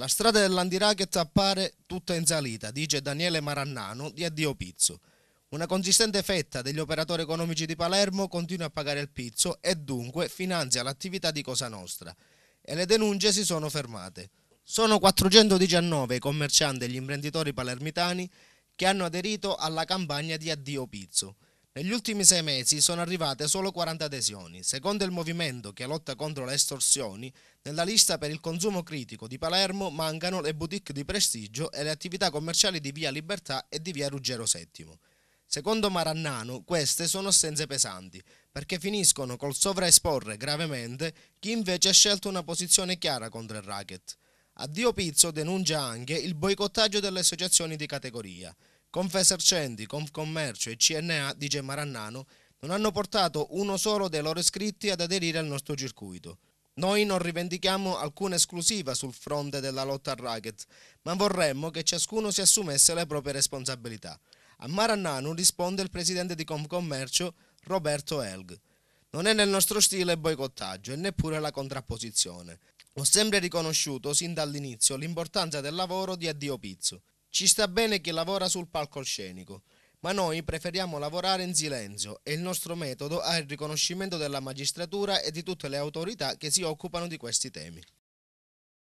La strada dell'Andiracket appare tutta in salita, dice Daniele Marannano di Addio Pizzo. Una consistente fetta degli operatori economici di Palermo continua a pagare il pizzo e dunque finanzia l'attività di Cosa Nostra. E le denunce si sono fermate. Sono 419 i commercianti e gli imprenditori palermitani che hanno aderito alla campagna di Addio Pizzo. Negli ultimi 6 mesi sono arrivate solo 40 adesioni. Secondo il movimento che lotta contro le estorsioni, nella lista per il consumo critico di Palermo mancano le boutique di prestigio e le attività commerciali di Via Libertà e di Via Ruggero VII. Secondo Marannano, queste sono assenze pesanti, perché finiscono col sovraesporre gravemente chi invece ha scelto una posizione chiara contro il racket. Addio Pizzo denuncia anche il boicottaggio delle associazioni di categoria. Confesercenti, Confcommercio e CNA, dice Marannano, non hanno portato uno solo dei loro iscritti ad aderire al nostro circuito. Noi non rivendichiamo alcuna esclusiva sul fronte della lotta al racket, ma vorremmo che ciascuno si assumesse le proprie responsabilità. A Marannano risponde il presidente di Confcommercio, Roberto Elg. Non è nel nostro stile il boicottaggio e neppure la contrapposizione. Ho sempre riconosciuto sin dall'inizio l'importanza del lavoro di Addio Pizzo. Ci sta bene chi lavora sul palcoscenico, ma noi preferiamo lavorare in silenzio e il nostro metodo ha il riconoscimento della magistratura e di tutte le autorità che si occupano di questi temi.